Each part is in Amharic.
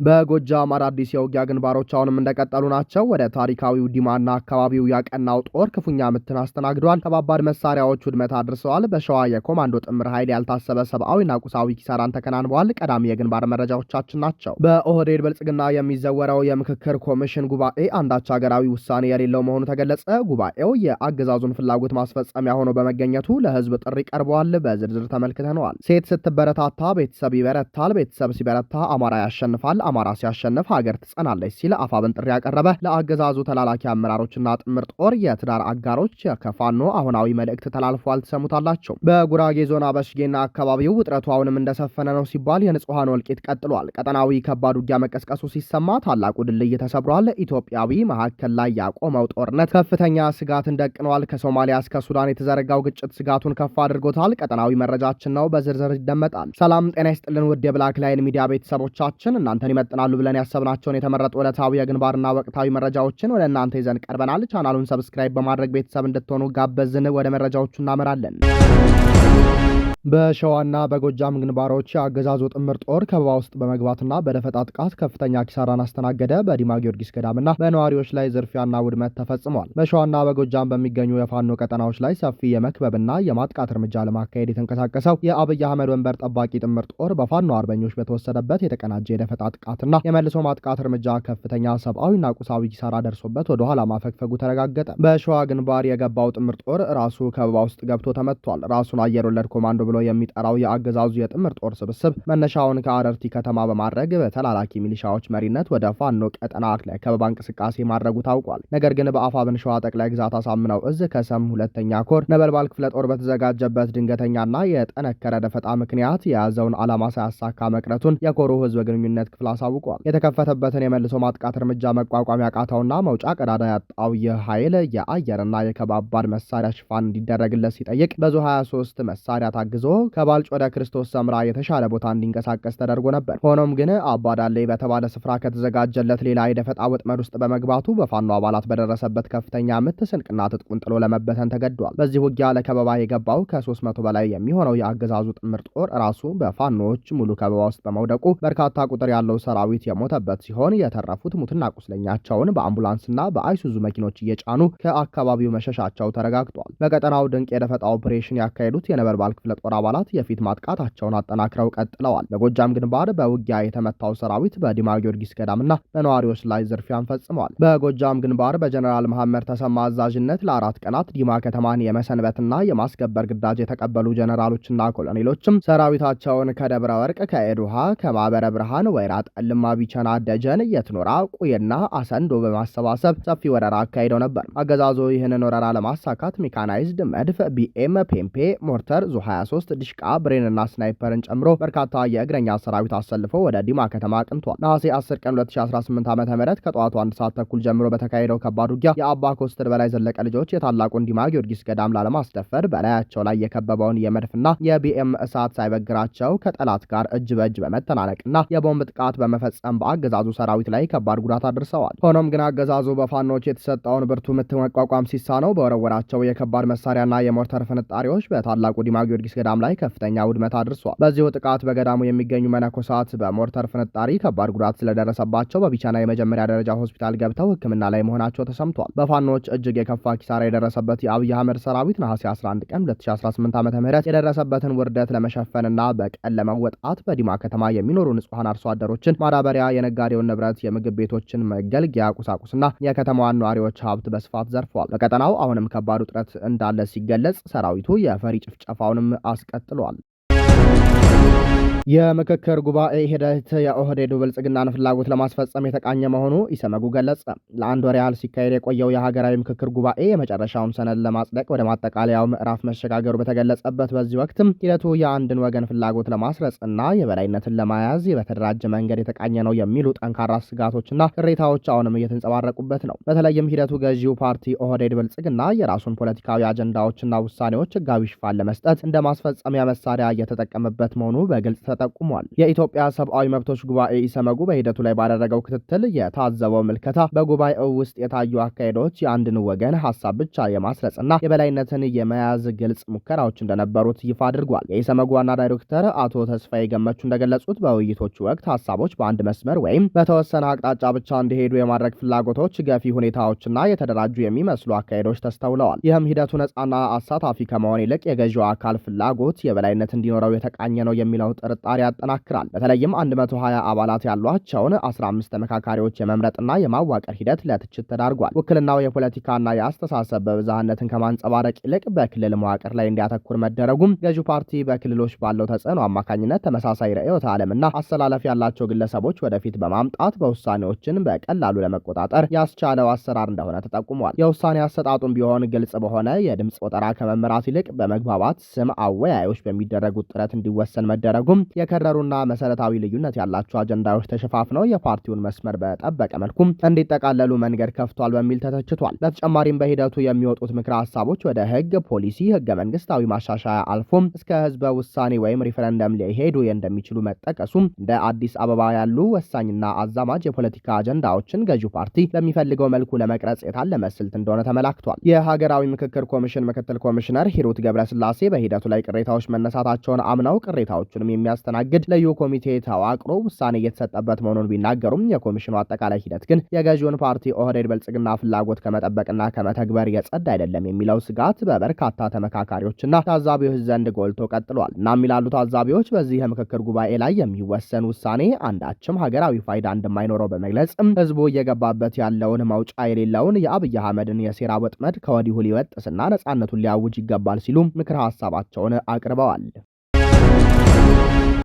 በጎጃም አዳዲስ የውጊያ ግንባሮች አሁንም እንደቀጠሉ ናቸው። ወደ ታሪካዊው ዲማና አካባቢው ያቀናው ጦር ክፉኛ ምትን አስተናግዷል። ከባባድ መሳሪያዎች ውድመት አድርሰዋል። በሸዋ የኮማንዶ ጥምር ኃይል ያልታሰበ ሰብአዊና ቁሳዊ ኪሳራን ተከናንበዋል። ቀዳሚ የግንባር መረጃዎቻችን ናቸው። በኦህዴድ ብልጽግና የሚዘወረው የምክክር ኮሚሽን ጉባኤ አንዳች ሀገራዊ ውሳኔ የሌለው መሆኑ ተገለጸ። ጉባኤው የአገዛዙን ፍላጎት ማስፈጸሚያ ሆኖ በመገኘቱ ለህዝብ ጥሪ ቀርበዋል። በዝርዝር ተመልክተነዋል። ሴት ስትበረታታ ቤተሰብ ይበረታል፣ ቤተሰብ ሲበረታ አማራ ያሸንፋል፣ አማራ ሲያሸንፍ ሀገር ትጸናለች ሲል አፋብን ጥሪ ያቀረበ ለአገዛዙ ተላላኪ አመራሮችና ጥምር ጦር የትዳር አጋሮች ከፋኖ አሁናዊ መልእክት ተላልፏል። ትሰሙታላቸው። በጉራጌ ዞን አበሽጌና አካባቢው ውጥረቱ አሁንም እንደሰፈነ ነው ሲባል የንጹሃን ወልቂት ቀጥሏል። ቀጠናዊ ከባድ ውጊያ መቀስቀሱ ሲሰማ ታላቁ ድልድይ ተሰብሯል። ኢትዮጵያዊ መካከል ላይ ያቆመው ጦርነት ከፍተኛ ስጋትን ደቅኗል። ከሶማሊያ እስከ ሱዳን የተዘረጋው ግጭት ስጋቱን ከፍ አድርጎታል። ቀጠናዊ መረጃችን ነው፣ በዝርዝር ይደመጣል። ሰላም ጤና ይስጥልን ውድ የብላክ ላይን ሚዲያ ቤተሰቦቻችን እናንተን ይመጥናሉ ብለን ያሰብናቸውን የተመረጡ ዕለታዊ የግንባርና ወቅታዊ መረጃዎችን ወደ እናንተ ይዘን ቀርበናል። ቻናሉን ሰብስክራይብ በማድረግ ቤተሰብ እንድትሆኑ ጋበዝን። ወደ መረጃዎቹ እናመራለን። በሸዋና በጎጃም ግንባሮች የአገዛዙ ጥምር ጦር ከበባ ውስጥ በመግባትና በደፈጣ ጥቃት ከፍተኛ ኪሳራን አስተናገደ። በዲማ ጊዮርጊስ ገዳምና በነዋሪዎች ላይ ዝርፊያና ውድመት ተፈጽሟል። በሸዋና በጎጃም በሚገኙ የፋኖ ቀጠናዎች ላይ ሰፊ የመክበብና የማጥቃት እርምጃ ለማካሄድ የተንቀሳቀሰው የአብይ አህመድ ወንበር ጠባቂ ጥምር ጦር በፋኖ አርበኞች በተወሰደበት የተቀናጀ የደፈጣ ጥቃትና የመልሶ ማጥቃት እርምጃ ከፍተኛ ሰብአዊና ቁሳዊ ኪሳራ ደርሶበት ወደ ኋላ ማፈግፈጉ ተረጋገጠ። በሸዋ ግንባር የገባው ጥምር ጦር ራሱ ከበባ ውስጥ ገብቶ ተመቷል። ራሱን አየር ወለድ ኮማንዶ ብሎ የሚጠራው የአገዛዙ የጥምር ጦር ስብስብ መነሻውን ከአረርቲ ከተማ በማድረግ በተላላኪ ሚሊሻዎች መሪነት ወደ ፋኖ ቀጠና ለከበባ እንቅስቃሴ ማድረጉ ታውቋል። ነገር ግን በአፋብን ሸዋ ጠቅላይ ግዛት አሳምነው እዝ ከሰም ሁለተኛ ኮር ነበልባል ክፍለ ጦር በተዘጋጀበት ድንገተኛና የጠነከረ ደፈጣ ምክንያት የያዘውን ዓላማ ሳያሳካ መቅረቱን የኮሩ ህዝብ ግንኙነት ክፍል አሳውቋል። የተከፈተበትን የመልሶ ማጥቃት እርምጃ መቋቋም ያቃተውና መውጫ ቀዳዳ ያጣው ይህ ኃይል የአየርና የከባባድ መሳሪያ ሽፋን እንዲደረግለት ሲጠይቅ በዙ 23 መሳሪያ ታግዞ ከባልጭ ወደ ክርስቶስ ሰምራ የተሻለ ቦታ እንዲንቀሳቀስ ተደርጎ ነበር። ሆኖም ግን አባዳሌ በተባለ ስፍራ ከተዘጋጀለት ሌላ የደፈጣ ወጥመድ ውስጥ በመግባቱ በፋኖ አባላት በደረሰበት ከፍተኛ ምት ስንቅና ትጥቁን ጥሎ ለመበተን ተገዷል። በዚህ ውጊያ ለከበባ የገባው ከ300 በላይ የሚሆነው የአገዛዙ ጥምር ጦር ራሱ በፋኖዎች ሙሉ ከበባ ውስጥ በመውደቁ በርካታ ቁጥር ያለው ሰራዊት የሞተበት ሲሆን የተረፉት ሙትና ቁስለኛቸውን በአምቡላንስና በአይሱዙ መኪኖች እየጫኑ ከአካባቢው መሸሻቸው ተረጋግጧል። በቀጠናው ድንቅ የደፈጣ ኦፕሬሽን ያካሄዱት የነበልባል ክፍለ ጦር አባላት የፊት ማጥቃታቸውን አጠናክረው ቀጥለዋል። በጎጃም ግንባር በውጊያ የተመታው ሰራዊት በዲማ ጊዮርጊስ ገዳምና በነዋሪዎች ላይ ዝርፊያን ፈጽመዋል። በጎጃም ግንባር በጀነራል መሐመድ ተሰማ አዛዥነት ለ4 ቀናት ዲማ ከተማን የመሰንበትና የማስከበር ግዳጅ የተቀበሉ ጀነራሎችና ኮሎኔሎችም ሰራዊታቸውን ከደብረ ወርቅ፣ ከኤዱሃ፣ ከማበረ ብርሃን፣ ወይራ ጠልማ፣ ቢቸና፣ ደጀን፣ የትኖራ፣ ቁይና አሰንዶ በማሰባሰብ ሰፊ ወረራ አካሂደው ነበር። አገዛዙ ይህንን ወረራ ለማሳካት ሜካናይዝድ መድፍ፣ ቢኤም፣ ፔምፔ፣ ሞርተር፣ ዙ 23 ድሽቃ፣ ብሬንና ስናይፐርን ጨምሮ በርካታ የእግረኛ ሰራዊት አሰልፎ ወደ ዲማ ከተማ አቅንቷል። ነሐሴ 10 ቀን 2018 ዓ.ም ከጠዋቱ 1 ሰዓት ተኩል ጀምሮ በተካሄደው ከባድ ውጊያ የአባ ኮስትር በላይ ዘለቀ ልጆች የታላቁን ዲማ ጊዮርጊስ ገዳም ላለማስደፈር በላያቸው ላይ የከበበውን የመድፍና የቢኤም እሳት ሳይበግራቸው ከጠላት ጋር እጅ በእጅ በመተናነቅና የቦምብ ጥቃት በመፈጸም በአገዛዙ ሰራዊት ላይ ከባድ ጉዳት አድርሰዋል። ሆኖም ግን አገዛዙ በፋኖች የተሰጠውን ብርቱ ምት መቋቋም ሲሳነው በወረወራቸው የከባድ መሳሪያና የሞርተር ፍንጣሪዎች በታላቁ ዲማ ጊዮርጊስ ገዳም ላይ ከፍተኛ ውድመት አድርሷል። በዚሁ ጥቃት በገዳሙ የሚገኙ መነኮሳት በሞርተር ፍንጣሪ ከባድ ጉዳት ስለደረሰባቸው በቢቻና የመጀመሪያ ደረጃ ሆስፒታል ገብተው ሕክምና ላይ መሆናቸው ተሰምቷል። በፋኖች እጅግ የከፋ ኪሳራ የደረሰበት የአብይ አህመድ ሰራዊት ነሐሴ 11 ቀን 2018 ዓ.ም የደረሰበትን ውርደት ለመሸፈንና በቀል ለመወጣት በዲማ ከተማ የሚኖሩ ንጹሃን አርሶ አደሮችን ማዳበሪያ፣ የነጋዴውን ንብረት፣ የምግብ ቤቶችን መገልገያ ቁሳቁስና የከተማዋን ነዋሪዎች ሀብት በስፋት ዘርፈዋል። በቀጠናው አሁንም ከባድ ውጥረት እንዳለ ሲገለጽ ሰራዊቱ የፈሪ ጭፍጨፋውንም አስቀጥሏል። የምክክር ጉባኤ ሂደት የኦህዴዱ ብልጽግናን ፍላጎት ለማስፈጸም የተቃኘ መሆኑ ኢሰመጉ ገለጸ። ለአንድ ወር ያህል ሲካሄድ የቆየው የሀገራዊ ምክክር ጉባኤ የመጨረሻውን ሰነድ ለማጽደቅ ወደ ማጠቃለያው ምዕራፍ መሸጋገሩ በተገለጸበት በዚህ ወቅትም ሂደቱ የአንድን ወገን ፍላጎት ለማስረጽና የበላይነትን ለማያዝ በተደራጀ መንገድ የተቃኘ ነው የሚሉ ጠንካራ ስጋቶችና ቅሬታዎች አሁንም እየተንጸባረቁበት ነው። በተለይም ሂደቱ ገዢው ፓርቲ ኦህዴድ ብልጽግና የራሱን ፖለቲካዊ አጀንዳዎችና ውሳኔዎች ህጋዊ ሽፋን ለመስጠት እንደ ማስፈጸሚያ መሳሪያ እየተጠቀመበት መሆኑ በግልጽ ተጠቁሟል። የኢትዮጵያ ሰብአዊ መብቶች ጉባኤ ኢሰመጉ በሂደቱ ላይ ባደረገው ክትትል የታዘበው ምልከታ በጉባኤው ውስጥ የታዩ አካሄዶች የአንድን ወገን ሀሳብ ብቻ የማስረጽና የበላይነትን የመያዝ ግልጽ ሙከራዎች እንደነበሩት ይፋ አድርጓል። የኢሰመጉ ዋና ዳይሬክተር አቶ ተስፋዬ ገመቹ እንደገለጹት በውይይቶቹ ወቅት ሀሳቦች በአንድ መስመር ወይም በተወሰነ አቅጣጫ ብቻ እንዲሄዱ የማድረግ ፍላጎቶች፣ ገፊ ሁኔታዎችና የተደራጁ የሚመስሉ አካሄዶች ተስተውለዋል። ይህም ሂደቱ ነጻና አሳታፊ ከመሆን ይልቅ የገዢው አካል ፍላጎት የበላይነት እንዲኖረው የተቃኘ ነው የሚለው ጥርጣሬ ያጠናክራል። በተለይም 120 አባላት ያሏቸውን 15 ተመካካሪዎች የመምረጥና የማዋቀር ሂደት ለትችት ተዳርጓል። ውክልናው የፖለቲካና የአስተሳሰብ በብዝሃነትን ከማንጸባረቅ ይልቅ በክልል መዋቅር ላይ እንዲያተኩር መደረጉም ገዢው ፓርቲ በክልሎች ባለው ተጽዕኖ አማካኝነት ተመሳሳይ ርዕዮተ ዓለምና አሰላለፍ ያላቸው ግለሰቦች ወደፊት በማምጣት በውሳኔዎችን በቀላሉ ለመቆጣጠር ያስቻለው አሰራር እንደሆነ ተጠቁሟል። የውሳኔ አሰጣጡም ቢሆን ግልጽ በሆነ የድምፅ ቆጠራ ከመመራት ይልቅ በመግባባት ስም አወያዮች በሚደረጉት ጥረት እንዲወሰን መደረጉም የከረሩና መሰረታዊ ልዩነት ያላቸው አጀንዳዎች ተሸፋፍነው የፓርቲውን መስመር በጠበቀ መልኩም እንዲጠቃለሉ መንገድ ከፍቷል በሚል ተተችቷል። በተጨማሪም በሂደቱ የሚወጡት ምክረ ሀሳቦች ወደ ህግ፣ ፖሊሲ፣ ህገ መንግስታዊ ማሻሻያ አልፎም እስከ ህዝበ ውሳኔ ወይም ሪፈረንደም ሊሄዱ እንደሚችሉ መጠቀሱም እንደ አዲስ አበባ ያሉ ወሳኝና አዛማጅ የፖለቲካ አጀንዳዎችን ገዢው ፓርቲ በሚፈልገው መልኩ ለመቅረጽ የታለመ ስልት እንደሆነ ተመላክቷል። የሀገራዊ ምክክር ኮሚሽን ምክትል ኮሚሽነር ሂሩት ገብረስላሴ በሂደቱ ላይ ቅሬታዎች መነሳታቸውን አምነው ቅሬታዎቹንም የሚያስተናግድ ልዩ ኮሚቴ ተዋቅሮ ውሳኔ እየተሰጠበት መሆኑን ቢናገሩም የኮሚሽኑ አጠቃላይ ሂደት ግን የገዢውን ፓርቲ ኦህዴድ ብልጽግና ፍላጎት ከመጠበቅና ከመተግበር የጸዳ አይደለም የሚለው ስጋት በበርካታ ተመካካሪዎችና ታዛቢዎች ዘንድ ጎልቶ ቀጥሏል። እናም ይላሉ ታዛቢዎች በዚህ የምክክር ጉባኤ ላይ የሚወሰን ውሳኔ አንዳችም ሀገራዊ ፋይዳ እንደማይኖረው በመግለጽ ህዝቡ እየገባበት ያለውን መውጫ የሌለውን የአብይ አህመድን የሴራ ወጥመድ ከወዲሁ ሊወጥስና ነጻነቱን ሊያውጅ ይገባል ሲሉ ምክረ ሀሳባቸውን አቅርበዋል።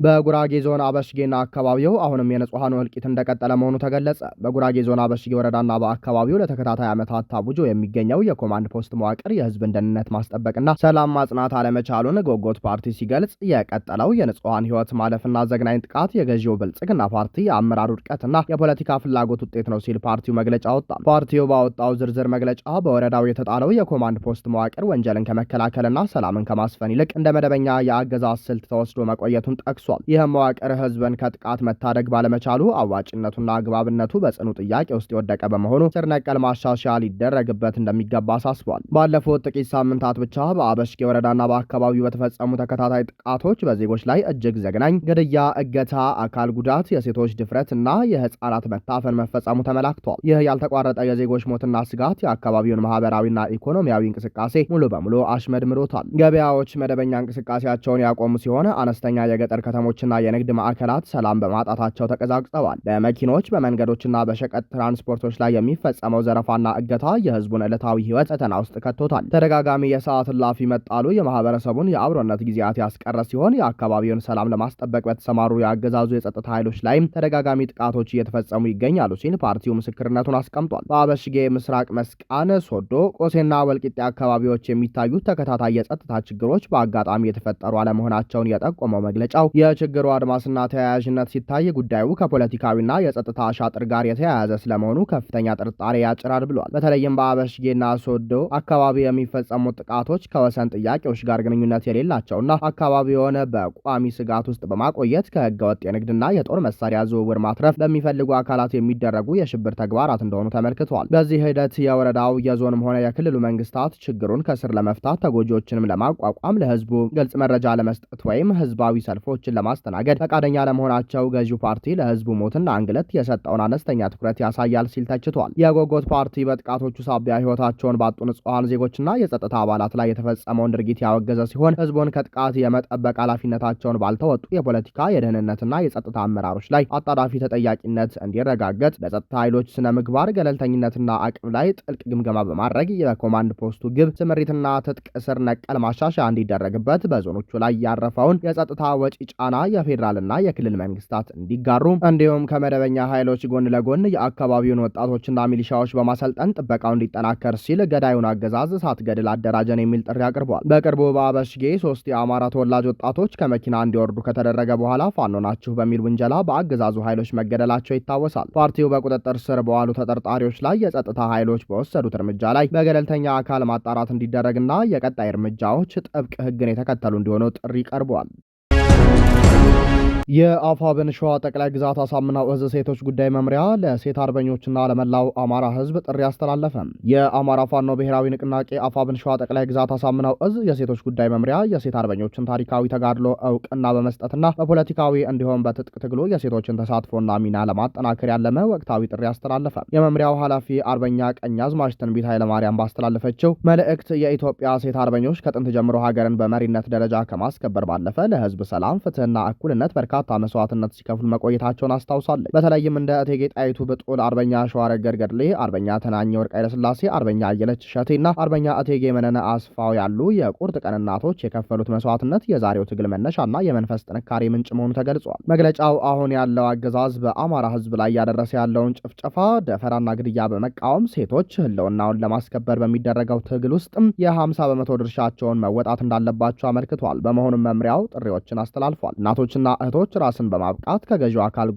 በጉራጌ ዞን አበሽጌና አካባቢው አሁንም የንጹሃን እልቂት እንደቀጠለ መሆኑ ተገለጸ። በጉራጌ ዞን አበሽጌ ወረዳና በአካባቢው ለተከታታይ ዓመታት ታውጆ የሚገኘው የኮማንድ ፖስት መዋቅር የህዝብን ደህንነት ማስጠበቅና ሰላም ማጽናት አለመቻሉን ጎጎት ፓርቲ ሲገልጽ የቀጠለው የንጹሃን ህይወት ማለፍና ዘግናኝ ጥቃት የገዢው ብልጽግና ፓርቲ የአመራር ውድቀትና የፖለቲካ ፍላጎት ውጤት ነው ሲል ፓርቲው መግለጫ ወጣ። ፓርቲው ባወጣው ዝርዝር መግለጫ በወረዳው የተጣለው የኮማንድ ፖስት መዋቅር ወንጀልን ከመከላከልና ሰላምን ከማስፈን ይልቅ እንደ መደበኛ የአገዛዝ ስልት ተወስዶ መቆየቱን ጠቅሷል። ይህም መዋቅር ህዝብን ከጥቃት መታደግ ባለመቻሉ አዋጭነቱና አግባብነቱ በጽኑ ጥያቄ ውስጥ የወደቀ በመሆኑ ስር ነቀል ማሻሻያ ሊደረግበት እንደሚገባ አሳስቧል። ባለፉት ጥቂት ሳምንታት ብቻ በአበሽጌ ወረዳና በአካባቢው በተፈጸሙ ተከታታይ ጥቃቶች በዜጎች ላይ እጅግ ዘግናኝ ግድያ፣ እገታ፣ አካል ጉዳት፣ የሴቶች ድፍረት እና የህፃናት መታፈን መፈጸሙ ተመላክቷል። ይህ ያልተቋረጠ የዜጎች ሞትና ስጋት የአካባቢውን ማህበራዊና ኢኮኖሚያዊ እንቅስቃሴ ሙሉ በሙሉ አሽመድምዶታል። ገበያዎች መደበኛ እንቅስቃሴያቸውን ያቆሙ ሲሆን አነስተኛ የገጠር ከተሞችና የንግድ ማዕከላት ሰላም በማጣታቸው ተቀዛቅዘዋል። በመኪኖች በመንገዶችና በሸቀጥ ትራንስፖርቶች ላይ የሚፈጸመው ዘረፋና እገታ የህዝቡን ዕለታዊ ህይወት ፈተና ውስጥ ከቶታል። ተደጋጋሚ የሰዓት እላፊ መጣሉ የማህበረሰቡን የአብሮነት ጊዜያት ያስቀረ ሲሆን የአካባቢውን ሰላም ለማስጠበቅ በተሰማሩ የአገዛዙ የጸጥታ ኃይሎች ላይም ተደጋጋሚ ጥቃቶች እየተፈጸሙ ይገኛሉ ሲል ፓርቲው ምስክርነቱን አስቀምጧል። በአበሽጌ፣ ምስራቅ መስቃን፣ ሶዶ፣ ቆሴና ወልቂጤ አካባቢዎች የሚታዩት ተከታታይ የጸጥታ ችግሮች በአጋጣሚ የተፈጠሩ አለመሆናቸውን የጠቆመው መግለጫው የችግሩ አድማስና ተያያዥነት ሲታይ ጉዳዩ ከፖለቲካዊና የጸጥታ አሻጥር ጋር የተያያዘ ስለመሆኑ ከፍተኛ ጥርጣሬ ያጭራል ብሏል። በተለይም በአበሽጌና ሶዶ አካባቢ የሚፈጸሙት ጥቃቶች ከወሰን ጥያቄዎች ጋር ግንኙነት የሌላቸውና አካባቢውን በቋሚ ስጋት ውስጥ በማቆየት ከህገወጥ የንግድና የጦር መሳሪያ ዝውውር ማትረፍ በሚፈልጉ አካላት የሚደረጉ የሽብር ተግባራት እንደሆኑ ተመልክቷል። በዚህ ሂደት የወረዳው የዞንም ሆነ የክልሉ መንግስታት ችግሩን ከስር ለመፍታት ተጎጂዎችንም ለማቋቋም ለህዝቡ ግልጽ መረጃ ለመስጠት ወይም ህዝባዊ ሰልፎችን ለማስተናገድ ፈቃደኛ ለመሆናቸው ገዢው ፓርቲ ለህዝቡ ሞትና እንግልት የሰጠውን አነስተኛ ትኩረት ያሳያል ሲል ተችቷል። የጎጎት ፓርቲ በጥቃቶቹ ሳቢያ ህይወታቸውን ባጡ ንጹሃን ዜጎችና የጸጥታ አባላት ላይ የተፈጸመውን ድርጊት ያወገዘ ሲሆን ህዝቡን ከጥቃት የመጠበቅ ኃላፊነታቸውን ባልተወጡ የፖለቲካ የደህንነትና የጸጥታ አመራሮች ላይ አጣዳፊ ተጠያቂነት እንዲረጋገጥ በጸጥታ ኃይሎች ስነ ምግባር ገለልተኝነትና አቅም ላይ ጥልቅ ግምገማ በማድረግ የኮማንድ ፖስቱ ግብ ስምሪትና ትጥቅ ስር ነቀል ማሻሻያ እንዲደረግበት በዞኖቹ ላይ ያረፈውን የጸጥታ ወጪ ጫና የፌዴራልና የክልል መንግስታት እንዲጋሩ እንዲሁም ከመደበኛ ኃይሎች ጎን ለጎን የአካባቢውን ወጣቶችና ሚሊሻዎች በማሰልጠን ጥበቃው እንዲጠናከር ሲል ገዳዩን አገዛዝ ሳትገድል አደራጀን የሚል ጥሪ አቅርበዋል። በቅርቡ በአበሽጌ 3 የአማራ ተወላጅ ወጣቶች ከመኪና እንዲወርዱ ከተደረገ በኋላ ፋኖ ናችሁ በሚል ውንጀላ በአገዛዙ ኃይሎች መገደላቸው ይታወሳል። ፓርቲው በቁጥጥር ስር በዋሉ ተጠርጣሪዎች ላይ የጸጥታ ኃይሎች በወሰዱት እርምጃ ላይ በገለልተኛ አካል ማጣራት እንዲደረግና የቀጣይ እርምጃዎች ጥብቅ ሕግን የተከተሉ እንዲሆኑ ጥሪ ቀርበዋል። የአፋብን ሸዋ ጠቅላይ ግዛት አሳምነው እዝ ሴቶች ጉዳይ መምሪያ ለሴት አርበኞችና ለመላው አማራ ህዝብ ጥሪ አስተላለፈ። የአማራ ፋኖ ብሔራዊ ንቅናቄ አፋብን ሸዋ ጠቅላይ ግዛት አሳምነው እዝ የሴቶች ጉዳይ መምሪያ የሴት አርበኞችን ታሪካዊ ተጋድሎ እውቅና በመስጠትና በፖለቲካዊ እንዲሁም በትጥቅ ትግሉ የሴቶችን ተሳትፎና ሚና ለማጠናከር ያለመ ወቅታዊ ጥሪ አስተላለፈ። የመምሪያው ኃላፊ አርበኛ ቀኛዝማች ትንቢት ኃይለማርያም ባስተላለፈችው መልእክት የኢትዮጵያ ሴት አርበኞች ከጥንት ጀምሮ ሀገርን በመሪነት ደረጃ ከማስከበር ባለፈ ለህዝብ ሰላም፣ ፍትህና እኩልነት በርካታ መስዋዕትነት ሲከፍሉ መቆየታቸውን አስታውሳለች። በተለይም እንደ እቴጌ ጣይቱ ብጡል፣ አርበኛ ሸዋረገድ ገድሌ፣ አርበኛ ተናኘ ወርቅ ኃይለሥላሴ፣ አርበኛ አየለች እሸቴና አርበኛ እቴጌ መነነ አስፋው ያሉ የቁርጥ ቀን እናቶች የከፈሉት መስዋዕትነት የዛሬው ትግል መነሻና የመንፈስ ጥንካሬ ምንጭ መሆኑ ተገልጿል። መግለጫው አሁን ያለው አገዛዝ በአማራ ህዝብ ላይ ያደረሰ ያለውን ጭፍጨፋ፣ ደፈራና ግድያ በመቃወም ሴቶች ህልውናውን ለማስከበር በሚደረገው ትግል ውስጥም የ50 በመቶ ድርሻቸውን መወጣት እንዳለባቸው አመልክቷል። በመሆኑም መምሪያው ጥሪዎችን አስተላልፏል። እናቶችና እህቶች ራስን በማብቃት ከገዢው አካል